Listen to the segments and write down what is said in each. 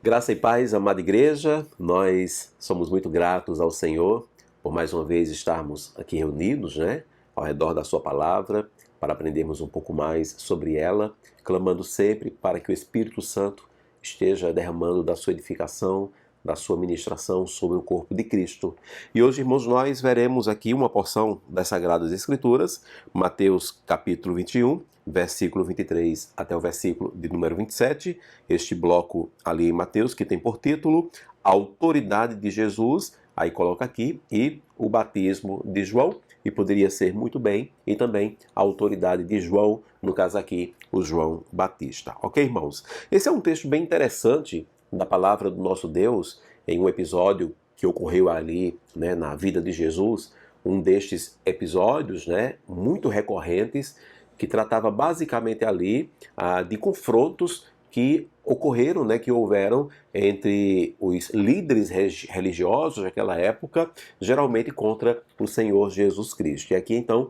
Graça e paz, amada igreja, nós somos muito gratos ao Senhor por mais uma vez estarmos aqui reunidos, ao redor da sua palavra, para aprendermos um pouco mais sobre ela, clamando sempre para que o Espírito Santo esteja derramando da sua edificação, da sua ministração sobre o corpo de Cristo. E hoje, irmãos, nós veremos aqui uma porção das Sagradas Escrituras, Mateus capítulo 21, versículo 23 até o versículo de número 27, este bloco ali em Mateus, que tem por título A Autoridade de Jesus, aí coloca aqui, e o batismo de João, e poderia ser muito bem, e também a autoridade de João, no caso aqui, o João Batista. Ok, irmãos? Esse é um texto bem interessante da palavra do nosso Deus, em um episódio que ocorreu ali, na vida de Jesus, um destes episódios, muito recorrentes, que tratava basicamente ali de confrontos que ocorreram, que houveram entre os líderes religiosos daquela época, geralmente contra o Senhor Jesus Cristo. E aqui então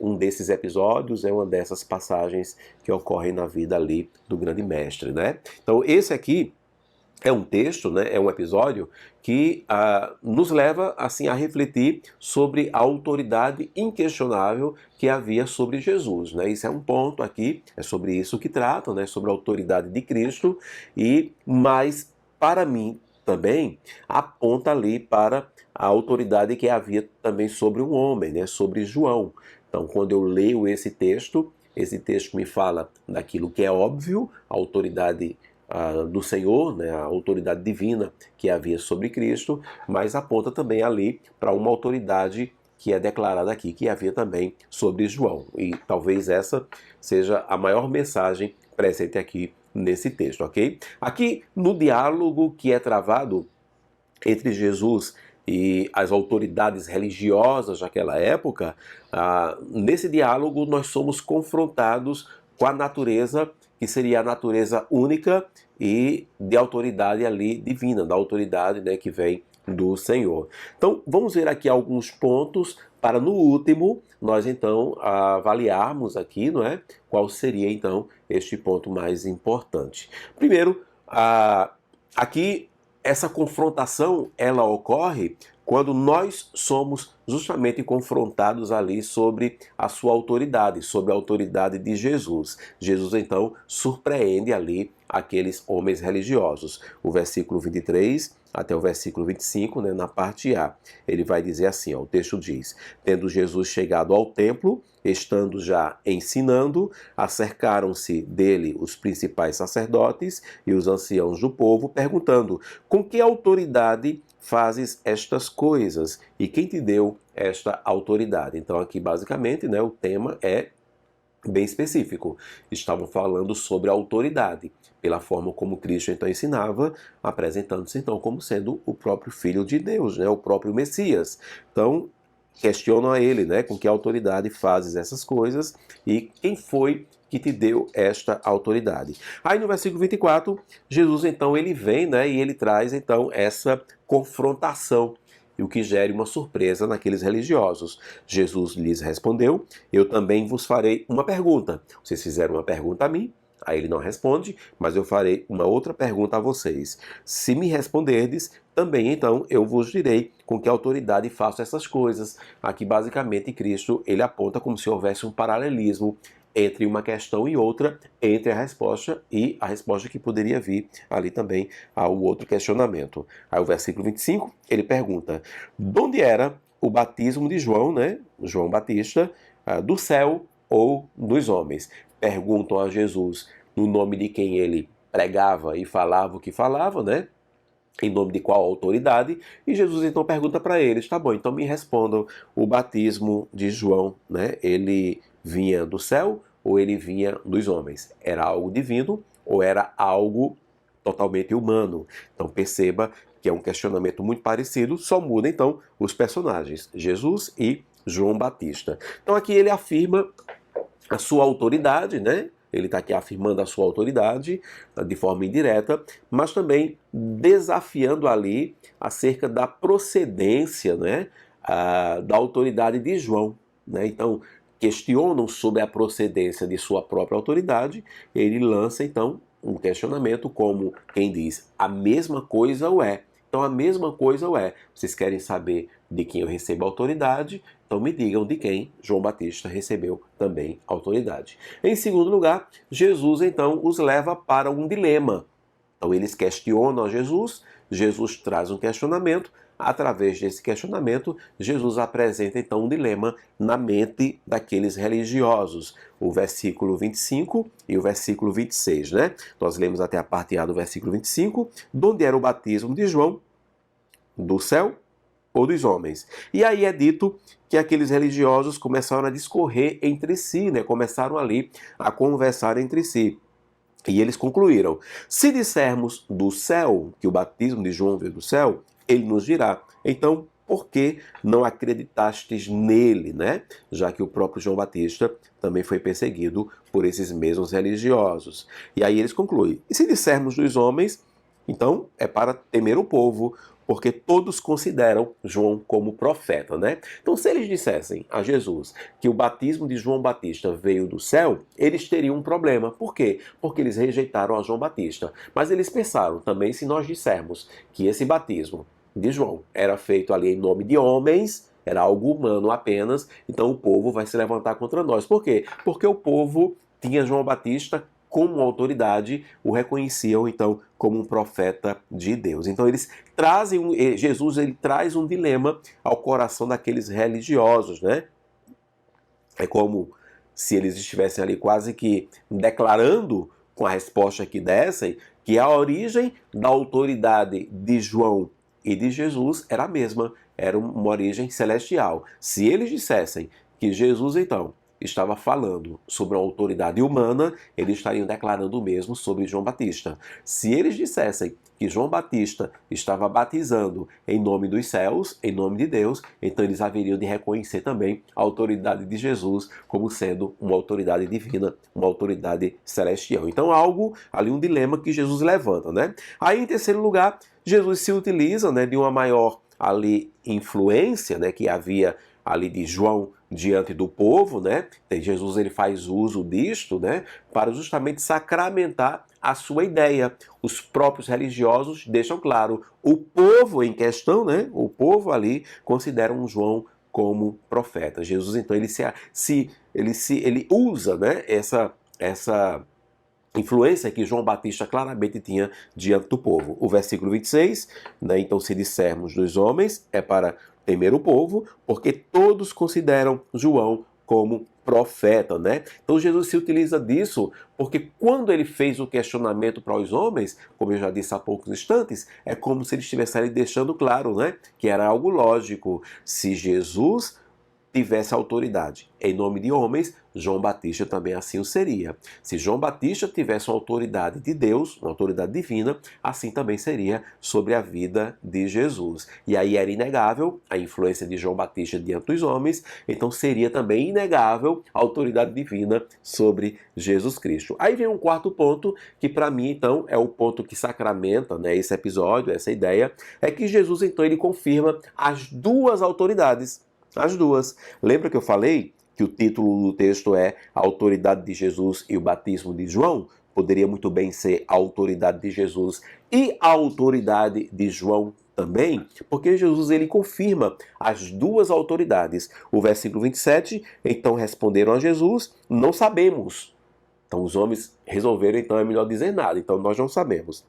um desses episódios, é uma dessas passagens que ocorrem na vida ali do grande mestre, Então esse aqui é um texto, é um episódio que nos leva assim a refletir sobre a autoridade inquestionável que havia sobre Jesus. Isso é um ponto aqui, é sobre isso que trata, sobre a autoridade de Cristo, mas para mim também aponta ali para a autoridade que havia também sobre um homem, sobre João. Então, quando eu leio esse texto me fala daquilo que é óbvio, a autoridade do Senhor, a autoridade divina que havia sobre Cristo, mas aponta também ali para uma autoridade que é declarada aqui, que havia também sobre João. E talvez essa seja a maior mensagem presente aqui nesse texto, ok? Aqui no diálogo que é travado entre Jesus e as autoridades religiosas daquela época, nesse diálogo nós somos confrontados com a natureza que seria a natureza única e de autoridade ali divina, da autoridade que vem do Senhor. Então vamos ver aqui alguns pontos para no último nós então avaliarmos aqui, qual seria então este ponto mais importante. Primeiro, aqui essa confrontação ela ocorre quando nós somos justamente confrontados ali sobre a sua autoridade, sobre a autoridade de Jesus. Jesus, então, surpreende ali aqueles homens religiosos. O versículo 23 até o versículo 25, na parte A, ele vai dizer assim, o texto diz: Tendo Jesus chegado ao templo, estando já ensinando, acercaram-se dele os principais sacerdotes e os anciãos do povo, perguntando: Com que autoridade fazes estas coisas? E quem te deu esta autoridade? Então aqui basicamente o tema é bem específico. Estavam falando sobre a autoridade, pela forma como Cristo então ensinava, apresentando-se então como sendo o próprio Filho de Deus, o próprio Messias. Então questionam a ele, com que autoridade fazes essas coisas e quem foi que te deu esta autoridade. Aí no versículo 24, Jesus então ele vem, e ele traz então essa confrontação, e o que gera uma surpresa naqueles religiosos. Jesus lhes respondeu: Eu também vos farei uma pergunta. Vocês fizeram uma pergunta a mim, aí ele não responde, mas eu farei uma outra pergunta a vocês. Se me responderdes, também então eu vos direi com que autoridade faço essas coisas. Aqui basicamente Cristo ele aponta como se houvesse um paralelismo entre uma questão e outra, entre a resposta e a resposta que poderia vir ali também ao outro questionamento. Aí o versículo 25, ele pergunta: de onde era o batismo de João, João Batista, do céu ou dos homens? Perguntam a Jesus no nome de quem ele pregava e falava o que falava, em nome de qual autoridade, e Jesus então pergunta para eles: tá bom, então me respondam, o batismo de João, ele vinha do céu ou ele vinha dos homens? Era algo divino ou era algo totalmente humano? Então perceba que é um questionamento muito parecido, só muda então os personagens, Jesus e João Batista. Então aqui ele afirma a sua autoridade, Ele está aqui afirmando a sua autoridade de forma indireta, mas também desafiando ali acerca da procedência, da autoridade de João, né? Então, questionam sobre a procedência de sua própria autoridade. Ele lança, então, um questionamento como quem diz, a mesma coisa ou é. Então, a mesma coisa ou é. Vocês querem saber de quem eu recebo autoridade? Então, me digam de quem João Batista recebeu também autoridade. Em segundo lugar, Jesus, então, os leva para um dilema. Então, eles questionam a Jesus, Jesus traz um questionamento. Através desse questionamento, Jesus apresenta então um dilema na mente daqueles religiosos. O versículo 25 e o versículo 26, né? Nós lemos até a parte A do versículo 25, donde era o batismo de João, do céu ou dos homens. E aí é dito que aqueles religiosos começaram a discorrer entre si, né? Começaram ali a conversar entre si. E eles concluíram: se dissermos do céu, que o batismo de João veio do céu, ele nos dirá, então, por que não acreditastes nele, né? Já que o próprio João Batista também foi perseguido por esses mesmos religiosos. E aí eles concluem: e se dissermos dos homens, então é para temer o povo, porque todos consideram João como profeta, né? Então, se eles dissessem a Jesus que o batismo de João Batista veio do céu, eles teriam um problema. Por quê? Porque eles rejeitaram a João Batista. Mas eles pensaram também, se nós dissermos que esse batismo de João era feito ali em nome de homens, era algo humano apenas, então o povo vai se levantar contra nós. Por quê? Porque o povo tinha João Batista como autoridade, o reconheciam então como um profeta de Deus. Então eles trazem, Jesus ele traz um dilema ao coração daqueles religiosos, né? É como se eles estivessem ali quase que declarando com a resposta que dessem que a origem da autoridade de João e de Jesus era a mesma, era uma origem celestial. Se eles dissessem que Jesus então estava falando sobre uma autoridade humana, eles estariam declarando o mesmo sobre João Batista. Se eles dissessem que João Batista estava batizando em nome dos céus, em nome de Deus, então eles haveriam de reconhecer também a autoridade de Jesus como sendo uma autoridade divina, uma autoridade celestial. Então algo ali, um dilema que Jesus levanta, né? Aí em terceiro lugar, Jesus se utiliza, né, de uma maior ali influência, né, que havia ali de João diante do povo, né? E Jesus ele faz uso disto, né, para justamente sacramentar a sua ideia. Os próprios religiosos deixam claro, o povo em questão, né, o povo ali considera um João como profeta. Jesus então ele usa, né, essa influência que João Batista claramente tinha diante do povo. O versículo 26, né, então se dissermos dos homens, é para temer o povo, porque todos consideram João como profeta, né? Então Jesus se utiliza disso, porque quando ele fez o questionamento para os homens, como eu já disse há poucos instantes, é como se ele estivesse ali deixando claro, né, que era algo lógico. Se Jesus tivesse autoridade em nome de homens, João Batista também assim o seria. Se João Batista tivesse uma autoridade de Deus, uma autoridade divina, assim também seria sobre a vida de Jesus. E aí era inegável a influência de João Batista diante dos homens, então seria também inegável a autoridade divina sobre Jesus Cristo. Aí vem um quarto ponto, que para mim então é o ponto que sacramenta, né, esse episódio, essa ideia, é que Jesus então ele confirma as duas autoridades. As duas. Lembra que eu falei que o título do texto é A Autoridade de Jesus e o Batismo de João? Poderia muito bem ser A Autoridade de Jesus e a Autoridade de João também, porque Jesus ele confirma as duas autoridades. O versículo 27, então responderam a Jesus, não sabemos. Então os homens resolveram, então é melhor dizer nada, então nós não sabemos.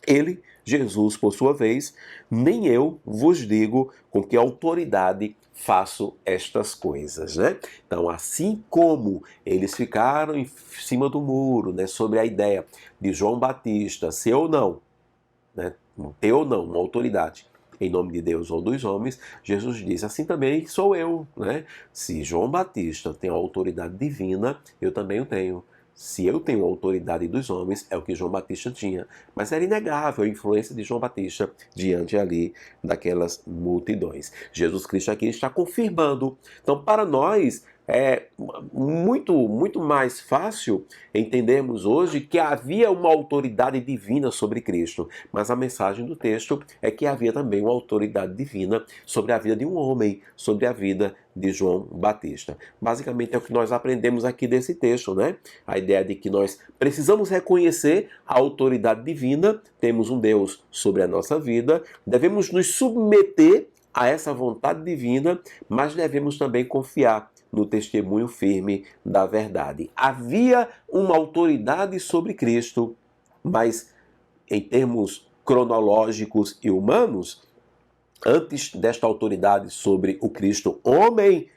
Ele, Jesus, por sua vez, nem eu vos digo com que autoridade faço estas coisas, né? Então, assim como eles ficaram em cima do muro, né, sobre a ideia de João Batista ser ou não, né, ter ou não uma autoridade em nome de Deus ou dos homens, Jesus diz, assim também sou eu, né? Se João Batista tem a autoridade divina, eu também o tenho. Se eu tenho a autoridade dos homens, é o que João Batista tinha. Mas era inegável a influência de João Batista diante ali daquelas multidões. Jesus Cristo aqui está confirmando. Então, para nós, é muito mais fácil entendermos hoje que havia uma autoridade divina sobre Cristo, mas a mensagem do texto é que havia também uma autoridade divina sobre a vida de um homem, sobre a vida de João Batista. Basicamente é o que nós aprendemos aqui desse texto, né? A ideia de que nós precisamos reconhecer a autoridade divina, temos um Deus sobre a nossa vida, devemos nos submeter a essa vontade divina, mas devemos também confiar no testemunho firme da verdade. Havia uma autoridade sobre Cristo, mas em termos cronológicos e humanos, antes desta autoridade sobre o Cristo homem,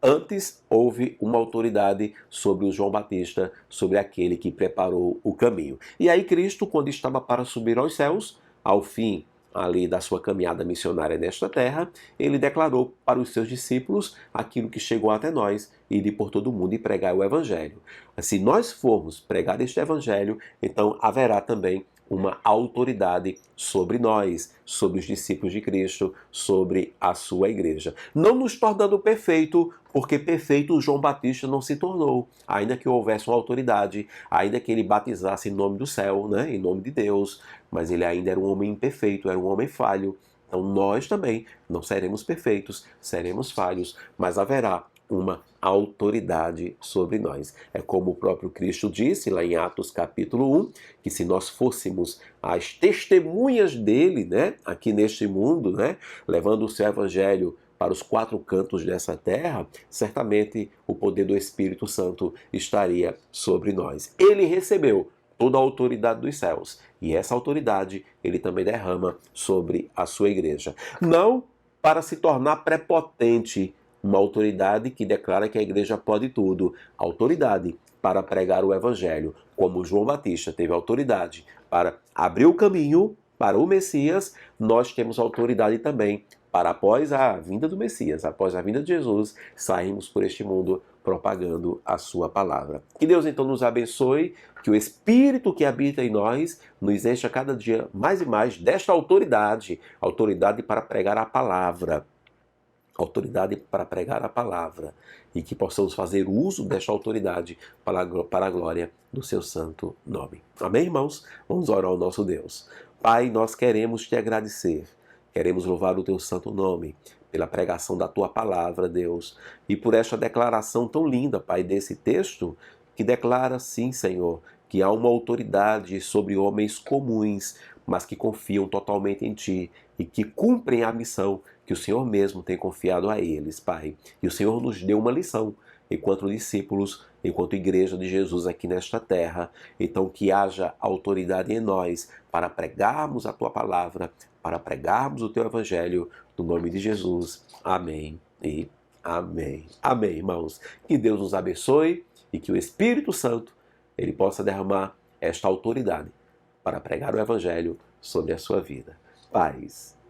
antes houve uma autoridade sobre o João Batista, sobre aquele que preparou o caminho. E aí Cristo, quando estava para subir aos céus, ao fim ali da sua caminhada missionária nesta terra, ele declarou para os seus discípulos aquilo que chegou até nós, ir por todo o mundo e pregar o Evangelho. Se nós formos pregar este Evangelho, então haverá também uma autoridade sobre nós, sobre os discípulos de Cristo, sobre a sua igreja. Não nos tornando perfeito, porque perfeito João Batista não se tornou, ainda que houvesse uma autoridade, ainda que ele batizasse em nome do céu, né, em nome de Deus, mas ele ainda era um homem imperfeito, era um homem falho. Então nós também não seremos perfeitos, seremos falhos, mas haverá uma autoridade sobre nós. É como o próprio Cristo disse lá em Atos capítulo 1, que se nós fôssemos as testemunhas dele, né, aqui neste mundo, né, levando o seu evangelho para os quatro cantos dessa terra, certamente o poder do Espírito Santo estaria sobre nós. Ele recebeu toda a autoridade dos céus, e essa autoridade ele também derrama sobre a sua igreja. Não para se tornar prepotente, uma autoridade que declara que a igreja pode tudo. Autoridade para pregar o evangelho, como João Batista teve autoridade para abrir o caminho para o Messias, nós temos autoridade também para, após a vinda do Messias, após a vinda de Jesus, sairmos por este mundo propagando a sua palavra. Que Deus então nos abençoe, que o Espírito que habita em nós nos encha cada dia mais e mais desta autoridade, autoridade para pregar a palavra, autoridade para pregar a palavra, e que possamos fazer uso desta autoridade para a glória do seu santo nome. Amém, irmãos? Vamos orar ao nosso Deus. Pai, nós queremos te agradecer, queremos louvar o teu santo nome pela pregação da tua palavra, Deus, e por esta declaração tão linda, Pai, desse texto, que declara, sim, Senhor, que há uma autoridade sobre homens comuns, mas que confiam totalmente em Ti e que cumprem a missão que o Senhor mesmo tem confiado a eles, Pai. E o Senhor nos deu uma lição, enquanto discípulos, enquanto igreja de Jesus aqui nesta terra. Então que haja autoridade em nós para pregarmos a Tua palavra, para pregarmos o Teu Evangelho, no nome de Jesus. Amém e amém. Amém, irmãos. Que Deus nos abençoe e que o Espírito Santo ele possa derramar esta autoridade para pregar o Evangelho sobre a sua vida. Paz.